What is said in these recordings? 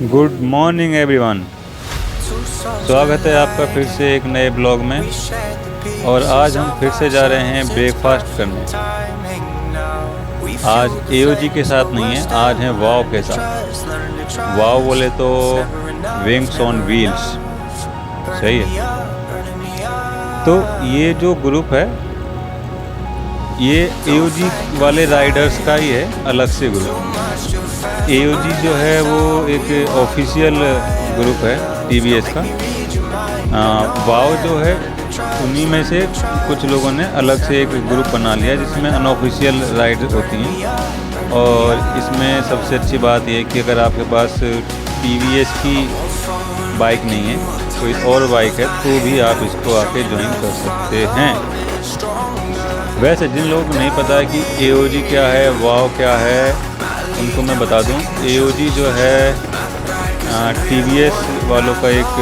Good morning everyone. स्वागत है आपका फिर से एक नए ब्लॉग में। और आज हम फिर से जा रहे हैं ब्रेकफास्ट करने। आज एओजी के साथ नहीं है, आज हैं वाव के साथ। वाव बोले तो विंग्स ऑन व्हील्स, सही है। तो ये जो ग्रुप है ये एओजी वाले राइडर्स का ही है, अलग से ग्रुप। एओजी जो है वो एक ऑफिशियल ग्रुप है टीवीएस का। वाव जो है उन्हीं में से कुछ लोगों ने अलग से एक ग्रुप बना लिया जिसमें अनऑफिशियल राइड होती हैं। और इसमें सबसे अच्छी बात यह है कि अगर आपके पास टीवीएस की बाइक नहीं है, कोई और बाइक है, तो भी आप इसको आके ज्वाइन कर सकते हैं। वैसे जिन लोगों को नहीं पता है कि एओजी क्या है, वाव क्या है, उनको मैं बता दूं। एओजी जो है टीवीएस वालों का एक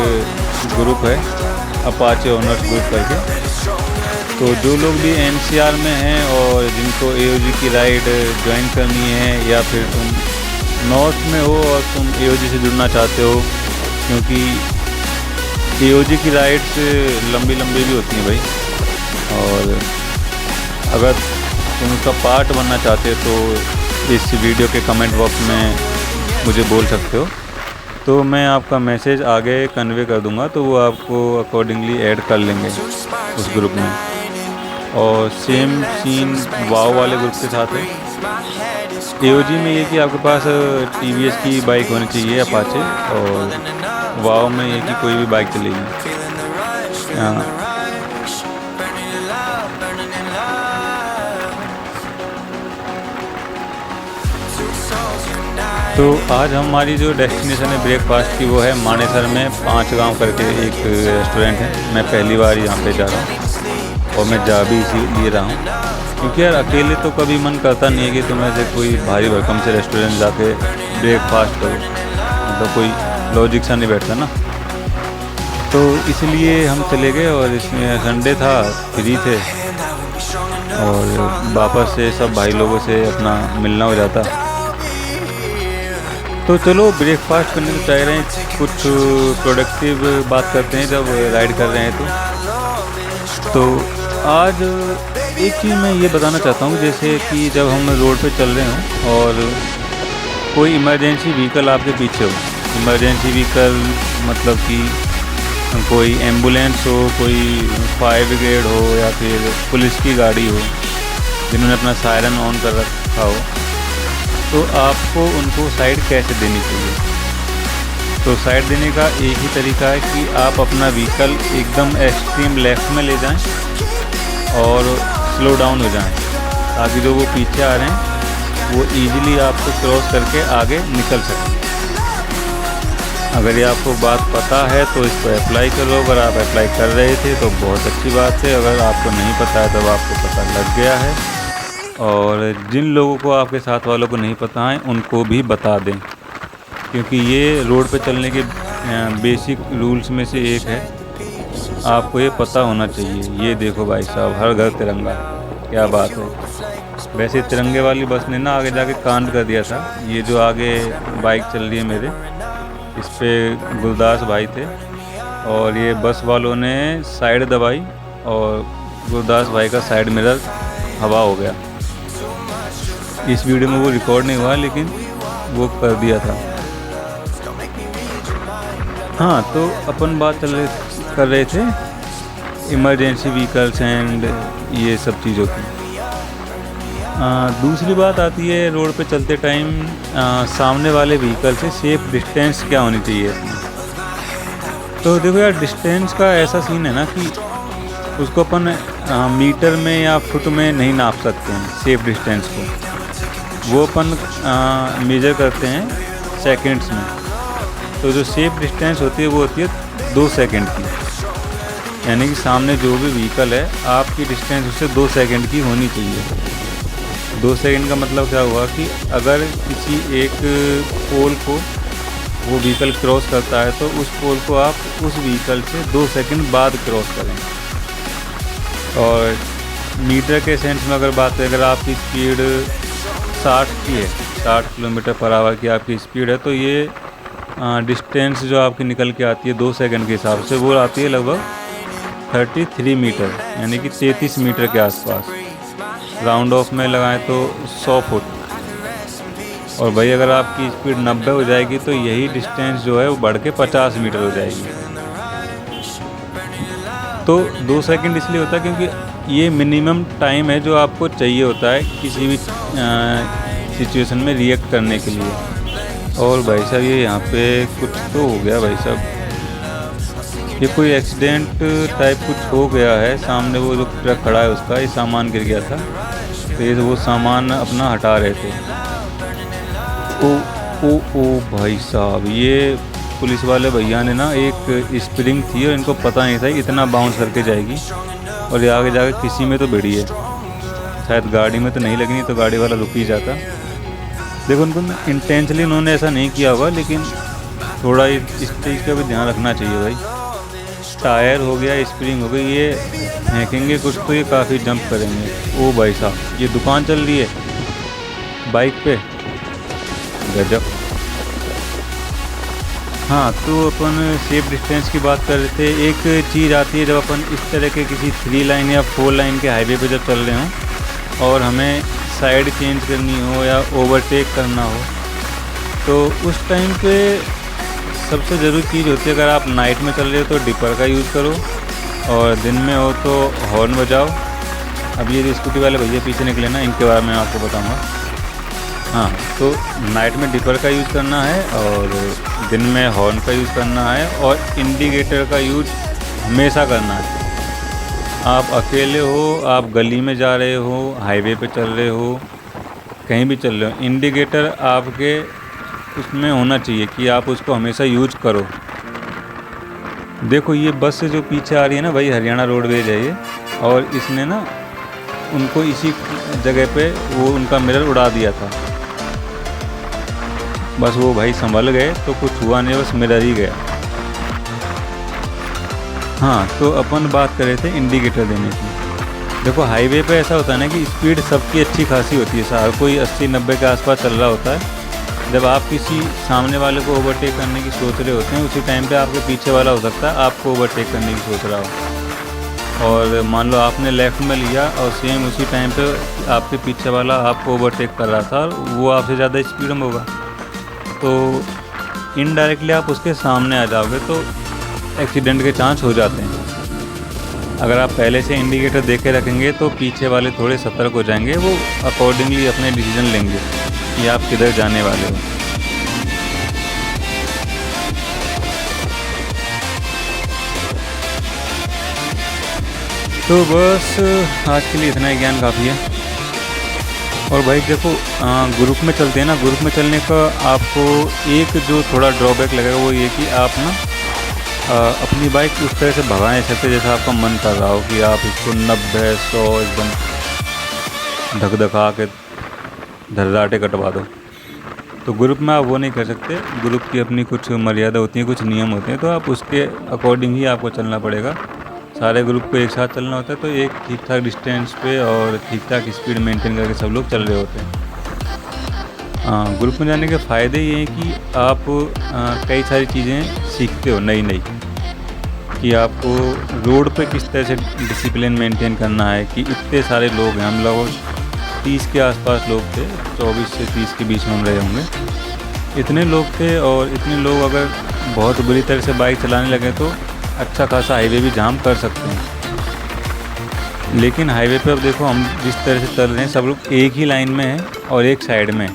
ग्रुप है, अपाचे ओनर्स ग्रुप करके। तो जो लोग भी एनसीआर में हैं और जिनको एओजी की राइड ज्वाइन करनी है, या फिर तुम नॉर्थ में हो और तुम एओजी से जुड़ना चाहते हो, क्योंकि एओजी की राइड्स लंबी लंबी भी होती हैं भाई। और अगर तुम उसका पार्ट बनना चाहते हो तो इस वीडियो के कमेंट बॉक्स में मुझे बोल सकते हो, तो मैं आपका मैसेज आगे कन्वे कर दूंगा, तो वो आपको अकॉर्डिंगली ऐड कर लेंगे उस ग्रुप में। और सेम सीन वाव वाले ग्रुप के साथ है। एओजी में ये कि आपके पास टीवीएस की बाइक होनी चाहिए अपाचे, और वाव में ये कि कोई भी बाइक चलेगी। तो आज हमारी जो डेस्टिनेशन है ब्रेकफास्ट की वो है मानेसर में 5 गांव करके एक रेस्टोरेंट है। मैं पहली बार यहाँ पे जा रहा हूँ और मैं जा भी इसीलिए रहा हूँ क्योंकि यार अकेले तो कभी मन करता नहीं है कि तुम ऐसे कोई भारी भरकम से रेस्टोरेंट जाके ब्रेकफास्ट करो, मतलब कोई लॉजिक सा नहीं बैठता ना। तो इसलिए हम चले गए और इसमें संडे था, फ्री थे, और वापस से सब भाई लोगों से अपना मिलना हो जाता। तो चलो ब्रेकफास्ट करने को चाह रहे हैं, कुछ प्रोडक्टिव बात करते हैं जब राइड कर रहे हैं। तो आज एक चीज़ मैं ये बताना चाहता हूँ, जैसे कि जब हम रोड पे चल रहे हों और कोई इमरजेंसी व्हीकल आपके पीछे हो। इमरजेंसी व्हीकल मतलब कि कोई एम्बुलेंस हो, कोई फायर ब्रिगेड हो, या फिर पुलिस की गाड़ी हो जिन्होंने अपना सायरन ऑन कर रखा हो, तो आपको उनको साइड कैसे देनी चाहिए। तो साइड देने का एक ही तरीका है कि आप अपना व्हीकल एकदम एक्सट्रीम लेफ़्ट में ले जाएं और स्लो डाउन हो जाएं, ताकि जो वो पीछे आ रहे हैं वो इजीली आपको क्रॉस करके आगे निकल सकें। अगर ये आपको बात पता है तो इसको अप्लाई करो। अगर आप अप्लाई कर रहे थे तो बहुत अच्छी बात है, अगर आपको नहीं पता है तो आपको पता लग गया है। और जिन लोगों को, आपके साथ वालों को नहीं पता है, उनको भी बता दें, क्योंकि ये रोड पे चलने के बेसिक रूल्स में से एक है। आपको ये पता होना चाहिए। ये देखो भाई साहब, हर घर तिरंगा, क्या बात है। वैसे तिरंगे वाली बस ने ना आगे जाके कांड कर दिया था। ये जो आगे बाइक चल रही है मेरे, इस पे गुरदास भाई थे और ये बस वालों ने साइड दबाई और गुरदास भाई का साइड मिरर हवा हो गया। इस वीडियो में वो रिकॉर्ड नहीं हुआ, लेकिन वो कर दिया था। हाँ, तो अपन बात कर रहे थे इमरजेंसी व्हीकल्स एंड ये सब चीज़ों की। दूसरी बात आती है रोड पे चलते टाइम सामने वाले व्हीकल से सेफ डिस्टेंस क्या होनी चाहिए इसमें। तो देखो यार, डिस्टेंस का ऐसा सीन है ना कि उसको अपन मीटर में या फुट में नहीं नाप सकते हैं। सेफ डिस्टेंस को वो अपन मेजर करते हैं सेकंड्स में। तो जो सेफ डिस्टेंस होती है वो होती है 2 सेकंड की, यानी कि सामने जो भी व्हीकल है आपकी डिस्टेंस उससे 2 सेकंड की होनी चाहिए। 2 सेकंड का मतलब क्या हुआ कि अगर किसी एक पोल को वो व्हीकल क्रॉस करता है तो उस पोल को आप उस व्हीकल से 2 सेकंड बाद क्रॉस करें। और मीटर के सेंस में अगर बात करें, अगर आपकी स्पीड 60 की है, 60 किलोमीटर पर आवर की आपकी स्पीड है, तो ये डिस्टेंस जो आपकी निकल के आती है 2 सेकंड के हिसाब से, वो आती है लगभग 33 मीटर, यानी कि 33 मीटर के आसपास। राउंड ऑफ में लगाएं तो 100 फुट। और भाई अगर आपकी स्पीड 90 हो जाएगी तो यही डिस्टेंस जो है वो बढ़ के 50 मीटर हो जाएगी। तो 2 सेकंड इसलिए होता है क्योंकि ये मिनिमम टाइम है जो आपको चाहिए होता है किसी भी सिचुएशन में रिएक्ट करने के लिए। और भाई साहब ये यहाँ पे कुछ तो हो गया भाई साहब, ये कोई एक्सीडेंट टाइप कुछ हो गया है। सामने वो जो ट्रक खड़ा है उसका ये सामान गिर गया था, तो ये वो सामान अपना हटा रहे थे। ओ ओ ओ भाई साहब, ये पुलिस वाले भैया ने ना एक स्प्रिंग थी और इनको पता नहीं था इतना बाउंस करके जाएगी, और ये आगे जाकर किसी में तो भिड़ी है। शायद गाड़ी में तो नहीं लगनी तो गाड़ी वाला रुक ही जाता। देखो उनको इंटेंशनली उन्होंने ऐसा नहीं किया होगा, लेकिन थोड़ा इस चीज़ का भी ध्यान रखना चाहिए भाई। टायर हो गया, स्प्रिंग हो गई, ये फेंकेंगे कुछ तो ये काफ़ी जंप करेंगे। ओ भाई साहब, ये दुकान चल रही है बाइक पे, गजब। हाँ, तो अपन सेफ डिस्टेंस की बात कर रहे थे। एक चीज़ आती है जब अपन इस तरह के किसी 3 लाइन या 4 लाइन के हाईवे पे जब चल रहे हों और हमें साइड चेंज करनी हो या ओवरटेक करना हो, तो उस टाइम पे सबसे ज़रूरी चीज़ होती है, अगर आप नाइट में चल रहे हो तो डिपर का यूज़ करो, और दिन में हो तो हॉर्न बजाओ। अब ये जो स्कूटी वाले भैया पीछे निकले ना, इनके बारे में आपको बताऊंगा। हाँ, तो नाइट में डिपर का यूज़ करना है और दिन में हॉर्न का यूज़ करना है, और इंडिकेटर का यूज़ हमेशा करना है। आप अकेले हो, आप गली में जा रहे हो, हाईवे पे चल रहे हो, कहीं भी चल रहे हो, इंडिकेटर आपके उसमें होना चाहिए कि आप उसको हमेशा यूज करो। देखो ये बस से जो पीछे आ रही है ना भाई, हरियाणा रोडवेज है ये, और इसने ना उनको इसी जगह पे वो उनका मिरर उड़ा दिया था। बस वो भाई संभल गए तो कुछ हुआ नहीं, बस मिरर ही गया। हाँ, तो अपन बात कर रहे थे इंडिकेटर देने की। देखो हाईवे पे ऐसा होता है ना कि स्पीड सबकी अच्छी खासी होती है, सारा कोई 80-90 के आसपास चल रहा होता है। जब आप किसी सामने वाले को ओवरटेक करने की सोच रहे होते हैं, उसी टाइम पे आपके पीछे वाला हो सकता है आपको ओवरटेक करने की सोच रहा हो, और मान लो आपने लेफ़्ट में लिया और सेम उसी टाइम पे आपके पीछे वाला आपको ओवरटेक कर रहा था और वो आपसे ज़्यादा स्पीड में होगा, तो इनडायरेक्टली आप उसके सामने आ जाओगे, तो एक्सीडेंट के चांस हो जाते हैं। अगर आप पहले से इंडिकेटर दे के रखेंगे तो पीछे वाले थोड़े सतर्क हो जाएंगे, वो अकॉर्डिंगली अपने डिसीजन लेंगे कि आप किधर जाने वाले हो। तो बस आज के लिए इतना ही ज्ञान काफ़ी है। और भाई देखो ग्रुप में चलते हैं ना, ग्रुप में चलने का आपको एक जो थोड़ा ड्रॉबैक लगेगा वो ये कि आप ना अपनी बाइक उस तरह से भगा नहीं सकते जैसा आपका मन कर रहा हो कि आप इसको 90-100 एकदम धक-धका के धर्राटे कटवा दो। तो ग्रुप में आप वो नहीं कर सकते। ग्रुप की अपनी कुछ मर्यादा होती है, कुछ नियम होते हैं, तो आप उसके अकॉर्डिंग ही आपको चलना पड़ेगा। सारे ग्रुप को एक साथ चलना होता है, तो एक ठीक ठाक डिस्टेंस पे और ठीक ठाक स्पीड मेंटेन करके सब लोग चल रहे होते हैं। ग्रुप में जाने के फ़ायदे ये हैं कि आप कई सारी चीज़ें सीखते हो नई नई, कि आपको रोड पे किस तरह से डिसिप्लिन मेंटेन करना है, कि इतने सारे लोग हैं, हम लोग 30 के आसपास लोग थे, 24 से 30 के बीच में हम रहे होंगे। इतने लोग थे, और इतने लोग अगर बहुत बुरी तरह से बाइक चलाने लगे तो अच्छा खासा हाईवे भी जाम कर सकते हैं। लेकिन हाईवे पे अब देखो हम जिस तरह से चल रहे हैं, सब लोग एक ही लाइन में हैं और एक साइड में,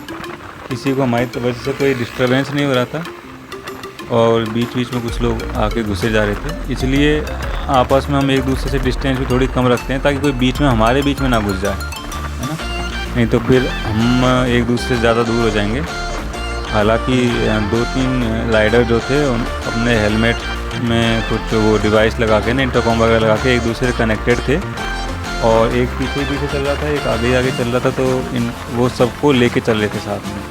किसी को हमारी वजह से कोई डिस्टर्बेंस नहीं हो रहा था, और बीच बीच में कुछ लोग आके घुसे जा रहे थे। इसलिए आपस में हम एक दूसरे से डिस्टेंस भी थोड़ी कम रखते हैं, ताकि कोई बीच में हमारे बीच में ना घुस जाए, है ना, नहीं तो फिर हम एक दूसरे से ज़्यादा दूर हो जाएंगे। हालांकि 2-3 राइडर जो थे अपने हेलमेट में कुछ वो डिवाइस लगा के ना, इंटरकॉम वगैरह लगा के एक दूसरे से कनेक्टेड थे, और एक पीछे पीछे चल रहा था, एक आगे आगे चल रहा था, तो वो सबको लेके चल रहे थे साथ में।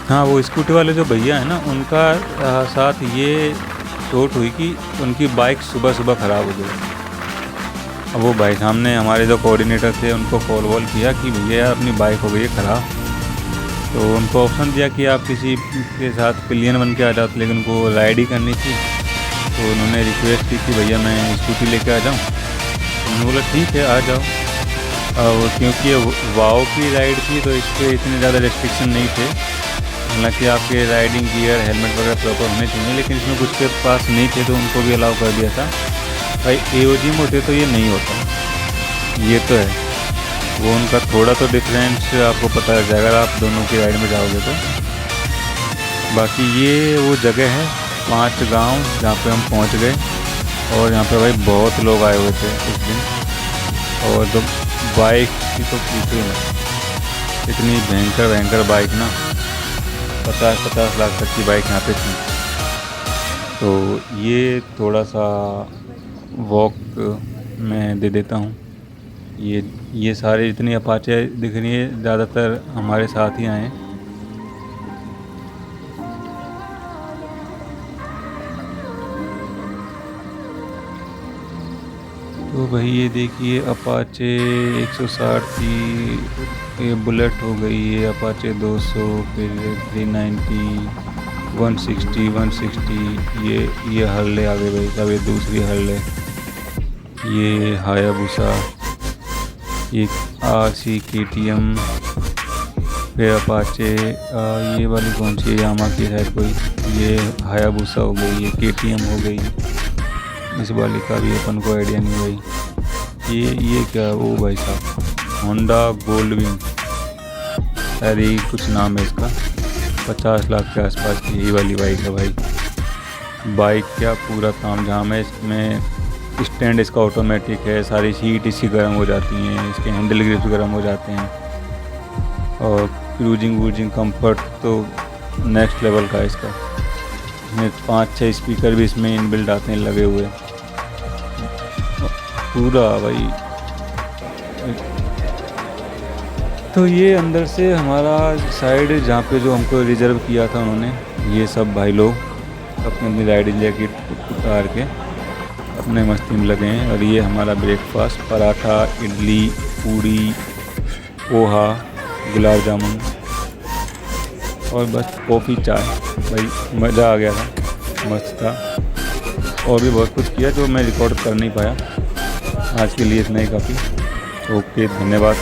हाँ, वो स्कूटी वाले जो भैया हैं ना, उनका साथ ये चोट हुई कि उनकी बाइक सुबह सुबह ख़राब हो गई। अब वो भाई सामने हमारे जो कोऑर्डिनेटर थे उनको कॉल वॉल किया कि भैया अपनी बाइक हो गई है ख़राब, तो उनको ऑप्शन दिया कि आप किसी के साथ पिलियन बन के आ जाओ, लेकिन उनको राइड ही करनी थी। तो उन्होंने रिक्वेस्ट की कि भैया मैं स्कूटी लेके आ जाऊँ। उन्होंने बोला ठीक है आ जाओ। और क्योंकि ये वाओ की राइड थी तो इस पर इतने ज़्यादा रिस्ट्रिक्शन नहीं थे। हालांकि आपके राइडिंग गियर हेलमेट वगैरह प्रॉपर होने चाहिए, लेकिन इसमें कुछ के पास नहीं थे तो उनको भी अलाउ कर दिया था। भाई AOG में होते तो ये नहीं होता, ये तो है। वो उनका थोड़ा तो डिफरेंस आपको पता लग जाएगा अगर आप दोनों की राइड में जाओगे तो। बाकी ये वो जगह है 5 गांव जहाँ पे हम पहुँच गए। और यहाँ पे भाई बहुत लोग आए हुए थे उस दिन। और तो बाइक की तो पूछो ना, इतनी भयंकर बाइक ना, 50-50 लाख तक की बाइक यहाँ पे थी। तो ये थोड़ा सा वॉक मैं दे देता हूँ। ये सारे जितनी अपाचे दिख रही है ज़्यादातर हमारे साथ ही आए हैं। तो भाई ये देखिए अपाचे 160 थी, ये बुलेट हो गई, ये अपाचे 200, फिर 390, 160, ये हर्ले आ गए भाई। अब ये दूसरी हर्ले, ये हायाबुसा, ये RC KTM, फिर अपाचे ये वाली कौन सी है, यामा की है कोई, ये हायाबुसा हो गई, ये KTM हो गई। इस वाली का भी अपन को आइडिया नहीं भाई। ये क्या है? ओ भाई साहब, होंडा गोल्डविन, अरे कुछ नाम है इसका, 50 लाख के आसपास की ये वाली बाइक है भाई। बाइक क्या पूरा काम झाम है इसमें। स्टैंड इसका ऑटोमेटिक है, सारी सीट इसकी गर्म हो जाती हैं, इसके हैंडल ग्रिप्स गर्म हो जाते हैं। और क्रूजिंग वूजिंग कंफर्ट तो नेक्स्ट लेवल का है इसका। इसमें 5-6 स्पीकर भी इसमें इनबिल्ट आते हैं लगे हुए पूरा भाई। तो ये अंदर से हमारा साइड जहाँ पे जो हमको रिज़र्व किया था उन्होंने, ये सब भाई लोग अपनी राइडिंग जैकेट उतार के अपने मस्ती में लगे हैं। और ये हमारा ब्रेकफास्ट, पराठा, इडली, पूरी, पोहा, गुलाब जामुन और बस कॉफ़ी चाय। भाई मज़ा आ गया था, मस्त था। और भी बहुत कुछ किया जो मैं रिकॉर्ड कर नहीं पाया। आज के लिए इतना ही काफ़ी। ओके, धन्यवाद।